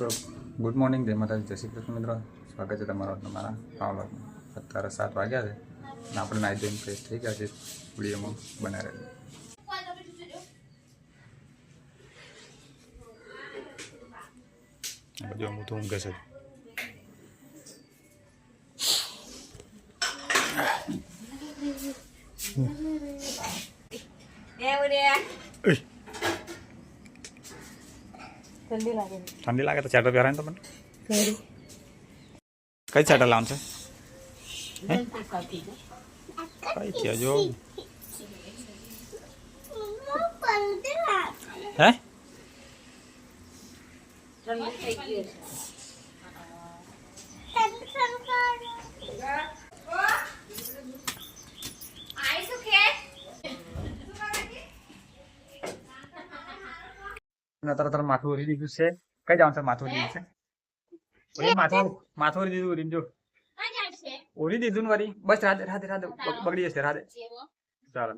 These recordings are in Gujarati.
તો ગુડ મોર્નિંગ જય માતાજી, જય શ્રી કૃષ્ણ મિત્રો. સ્વાગત છે તમારા તમારા વ્લોગમાં. અત્યારે 7 વાગ્યા છે અને આપણે નાઈ ધોઈને ફ્રેશ થઈ ગયા છે. વિડીયોમાં બનાવી રહ્યા છે બધું હું તો ઊંઘે છે. ઠંડી લાગે તો ચેટર પહેરાય તો મને કઈ ચેટર લાવવાનું છે કઈ છે જો હે તારા માથું ઓરી દીધું છે. કઈ જવાનું છે? માથું ઓરી દીધું છે. માથું ઓરી દીધું. ઓરી જો ઓરી દીધું ને વરી બસ. રાધે રાધે રાધે બગડી જશે. રાધે ચાલો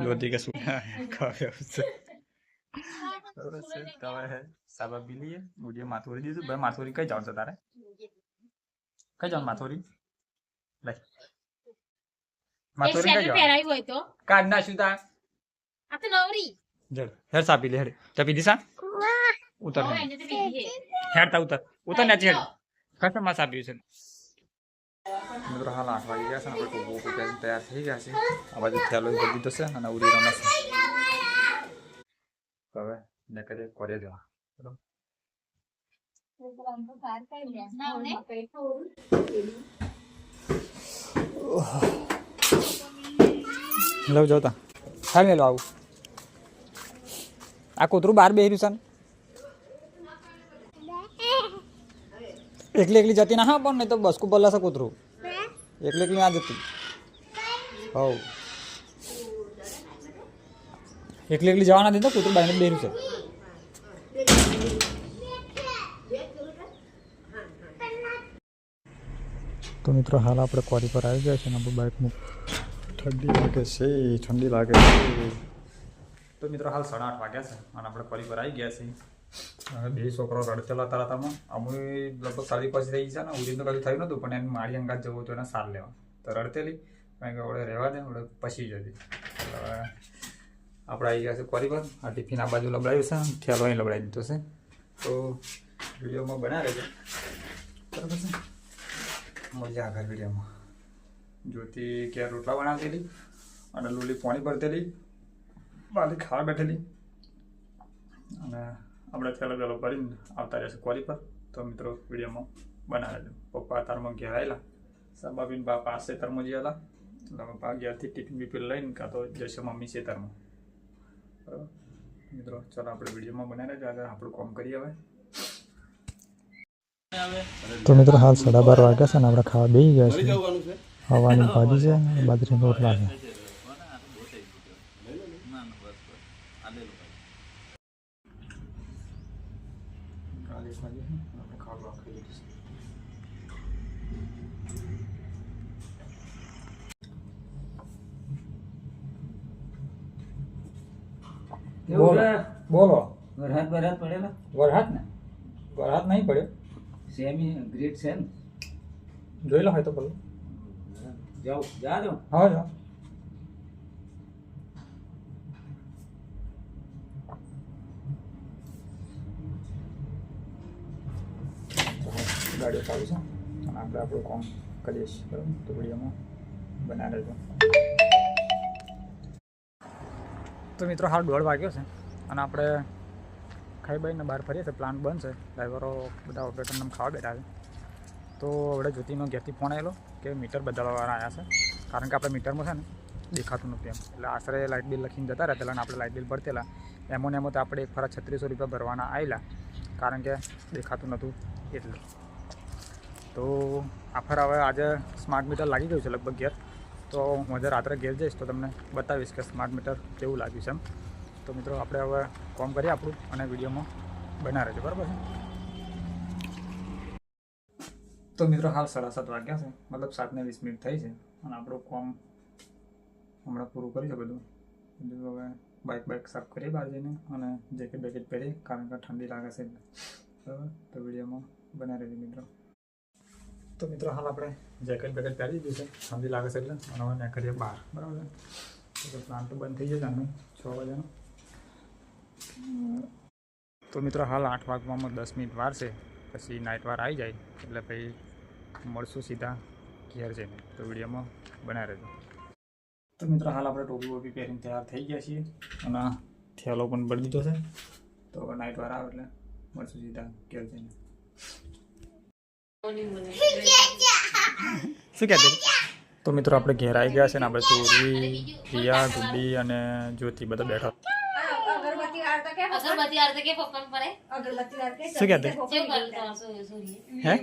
જ્યોતિ કે શું સાબા પી લઈએ. મુझे માથું ઓરી દીધું. ભાઈ માથું ઓરી કઈ જવાનું છે તારે? કઈ જવાનું માથું ઓરી? લઈ માથું ઓરી કઈ જવાનું? કાઢ નાખ્યું તા જડ હેર સાપી લે. હેડ ચપી દીસા ઉતર હેડ તા ઉતર ને હેડ કસમ માં સાપ્યું છે. મિત્રો હાલ 8 વાગી ગયા છે. આપણે કોકો તૈયાર થઈ ગયા છે. આ બાજુ થેલો કરી દીધો છે અને ઉડી રમે છે. હવે ને કરે કરે દેવા લવ જોતા હાલ મેલો આવું. આ કૂતરું બહાર બેહર્યું છે ને એકલી એકલી જતી ના. હા પણ નહીં તો બસકું બોલાશે કૂતરું. એકલી એકલી ના જતી. હવ એકલી એકલી જવા ના દીધો. કૂતરું બહાર બેહર્યું છે. તો મિત્રો હાલ આપણે ક્વોરી પર આવી ગયા છે અને આપણે બાઇકનું ઠંડી લાગે છે. તો મિત્રો હાલ 8:30 વાગ્યા છે અને આપણે ક્વોરી પર આવી ગયા છીએ. હવે બે છોકરો રડતેલા તરતમાં અમે લગભગ સારી પછી થઈ છે ને. ઉડીને તો કશું થયું નહોતું પણ એને મારી અંગાત જવું હતું એને સાર લેવા તો રડતેલી કારણ કે ઓળે રહેવા દે ઓળે પછી જતી. હવે આપણે આવી ગયા છે ક્વોરી પર. આ ટિફિન આ બાજુ લબડાયું છે, થેલો અહીં લબડાવી દીધો છે. તો વિડીયોમાં બનાવે છે બરાબર છે. મજા આગળ વિડીયોમાં જ્યોતિ ક્યાં રોટલા બનાવતેલી અને લોલી પાણી ભરતેલી, બાલી ખાવા બેઠેલી અને આપણે ચાલો ચાલો ભરીને આવતા રહેશે ક્વોરી પર. તો મિત્રો વિડીયોમાં બનાવે છે. પપ્પા તારમાં ઘેર આવેલા, સાબાબીન બા પાસે તરમાં જયેલા એટલે પપ્પા ઘેરથી ટિફિન બીફિન લઈને કાં તો જશે મમ્મી ખેતરમાં. બરાબર મિત્રો ચાલો આપણે વિડીયોમાં બનાવી રહેજો. આગળ આપણું કામ કરીએ હવે. તો મિત્રો હાલ 12:30 વાગ્યા છે અને આપણે ખાવા બેસી ગયા છે. હવાની ભાજી છે, બાજરીના રોટલા છે. બોલો વરસાદ પડેલો? વરસાદ ને વરસાદ નહીં પડ્યો. સેમી ગ્રેટ છે ને? જોઈ લો હોય તો બોલો. જાઓ જા દો. હા જાઓ. ગાડીઓ ચાલુ છે અને આપણે આપણું કામ કરીએ છીએ બરાબર. તો વિડીયોમાં બનાવી રહેજો. તો મિત્રો હાલ 1:30 વાગ્યો છે અને આપણે ખાઈ બાઈને બહાર ફરીએ છીએ. પ્લાન્ટ બંધ છે. ડ્રાઈવરો બધા ઓપરેટરને ખાવા બેઠા છે. તો આપણે જ્યોતિનો ઘેરથી ફોન આવેલો કે મીટર બદલવાવાળા આવ્યા છે. કારણ કે આપણે મીટરમાં છે ને દેખાતું નહોતું એમ. એટલે આશરે લાઇટ બિલ લખીને જતા રહેલા અને આપણે લાઇટ બિલ ભરતેલા. એમાં તો આપણે એક ફરા 3600 રૂપિયા ભરવાના આવેલા કારણ કે દેખાતું નહોતું એટલે. તો આ ફર હવે આજે સ્માર્ટ મીટર લાગી ગયું છે લગભગ ઘેર. તો હું આજે રાત્રે ઘેર જઈશ તો તમને બતાવીશ કે સ્માર્ટ મીટર કેવું લાગ્યું છે એમ. તો મિત્રો આપણે હવે કામ કરીએ આપણું અને વિડીયોમાં બનાવી રહેજો બરાબર છે. તો મિત્રો હાલ 7:30 વાગ્યા છે, મતલબ 7:20 થઈ છે અને આપણું કામ હમણાં પૂરું કરી છે બધું. હવે બાઇક સાફ કરીએ બહાર જઈને અને જેકેટ બેકેટ પહેરીએ કારણ કે ઠંડી લાગે છે એટલે બરાબર. તો વિડીયોમાં બના રહેજો મિત્રો. તો મિત્રો હાલ આપણે જેકેટ બેકેટ પહેરી દીધું છે, ઠંડી લાગે છે એટલે અને હવે નીકળીએ બહાર બરાબર. તો પ્લાન તો બંધ થઈ જાય આનું 6 વાગ્યાનો. તો મિત્રો હાલ 8 વાગવામાં 10 મિનિટ વાર છે, પછી નાઇટ વાર આવી જાય એટલે પછી મળશું સીધા ઘેર જઈને. તો વિડીયોમાં બનાવી રહેજો. તો મિત્રો હાલ આપણે ટોપી વોપી પહેરીને તૈયાર થઈ ગયા છીએ અને થેલો પણ ભરી દીધો છે. તો હવે નાઇટ વાર આવે એટલે મળશું સીધા ઘેર જઈને. શું કહેતી? તો મિત્રો આપણે ઘેર આવી ગયા છે ને આપણે ચોરી રિયા ગુડ્ડી અને જ્યોતિ બધા બેઠા. શું કહેતી? હે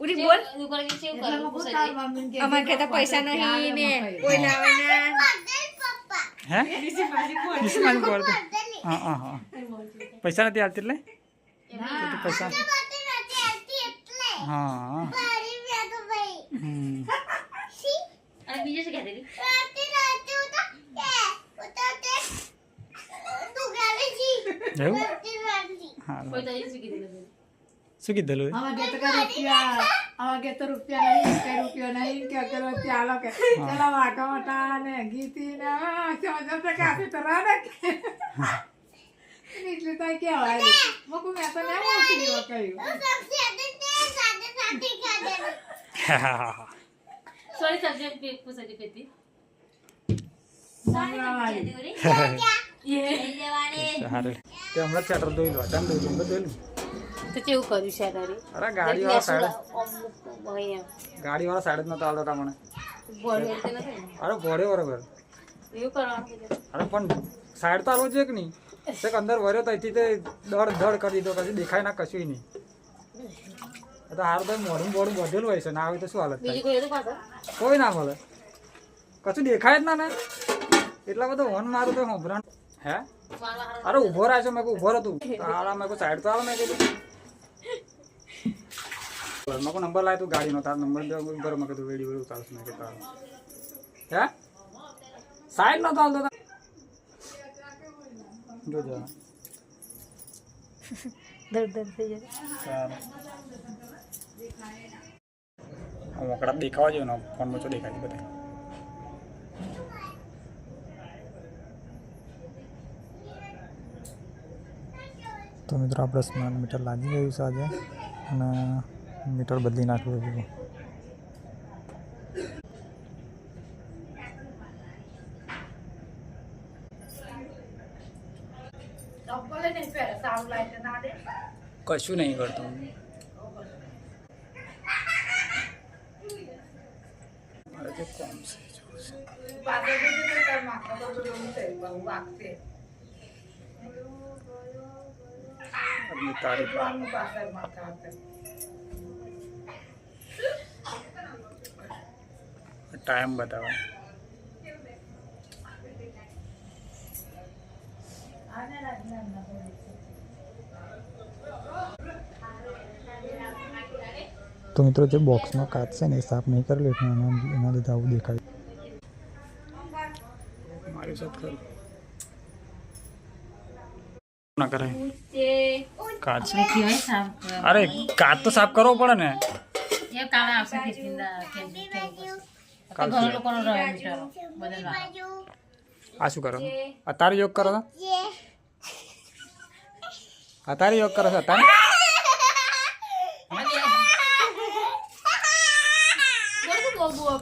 ઉરી બોલ અમાર કે તો પૈસા નહીં ને કોઈ લાવે ના હે નિશી બોલ. હા હા હા પૈસા નથી આવતી એટલે તો પૈસા હા બીજું શું કહેતી એવું હા શું કીધેલું? આવા કે તો રૂપિયા નહીં, કઈ રૂપિયો નહીં કે અગરબત્તી આલો કે ચલા વાટા વાટા ને ગીતી ને સમજો તો કાફી તરા ને એટલે તો કેવાય મકુ મેં તો ના મોટી જેવા કહ્યું. સોરી સબ્જેક્ટ પૂછાજી પેતી મંગળવારી સારું તે હમણાં ચેટર દોઈ લો ચાલ દોઈ લો દોઈ લો. તો કેવું કર્યું છે તારી અરે ગાડીવાળા સાઈડ જ નતો આવતો તમને. અરે ભોળે બરોબર. એવું કરવાનું અરે પણ સાઈડ તો આવવો જોઈએ કે નહીં? એક અંદર વર્યો તો અહીંથી તે દડ ધડ કરી દીધો, પછી દેખાય ના કશું નહીં. એ તો હારું તો મોઢું બોડું બધેલું હોય છે, ના આવે તો શું હાલત થાય? બીજું કોઈ હતું પાછળ કોઈ ના મળે, કશું દેખાય જ ના ને. એટલા બધો હોન મારું તો હોભરાણ હે. અરે ઊભો રહે છે, મેં ઊભો હતું તારા મેં સાઈડ તો આવે મેં કીધું મેં નંબર લાવ્યો તું ગાડીનો, તારો નંબર બરોબર મેં કીધું વેડી વેડી ઉતારશું મેં કીધું હે સાઈડ નતો આવતો જોજો દર્દ થઈ જાય. મોકળા દેખાવા જોઈએ ને ફોનમાં શું દેખાય બધા. તો મિત્રો આપણે સ્માર્ટ મીટર લાગી ગયું છે આજે અને મીટર બદલી નાખ્યું છે. કશું નહીં કરતો. ટાઈમ બતાવો. તો મિત્રો જે બોક્સનો કાચ છે ને એ સાફ નહીં કરેલો એટલે એના લીધે આવું દેખાય. મારી સાથે કરું ના કરાય કાચ. અરે કાચ તો સાફ કરવો પડે ને. આ શું કરો? અત્યારે યોગ કરો છો? અત્યારે યોગ કરો છો? અત્યારે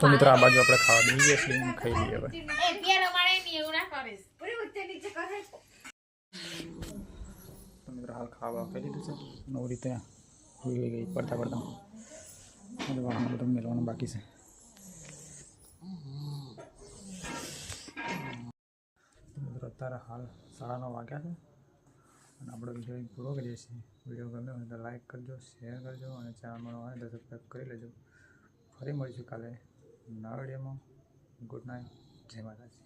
તો મિત્રો આ બાજુ આપણે ખાવા દઈ ગયા છીએ, ખાઈ લઈએ હવે. તો મિત્રો હાલ ખાવા ખાઈ લીધું છે, નવી રીતે હોઈ ગઈ પડતા પડતા વાહન બધું મેળવાનું બાકી છે. મિત્રો અત્યારે હાલ 9:30 વાગ્યા છે અને આપણે વિડીયો પૂરો કરીએ છીએ. વિડીયો ગમે હોય તો લાઈક કરજો, શેર કરજો અને ચેનલમાં હોય તો સબસ્ક્રાઈબ કરી લેજો. ફરી મળીશું કાલે નવા વિડીયોમાં. ગુડ નાઇટ, જય માતાજી.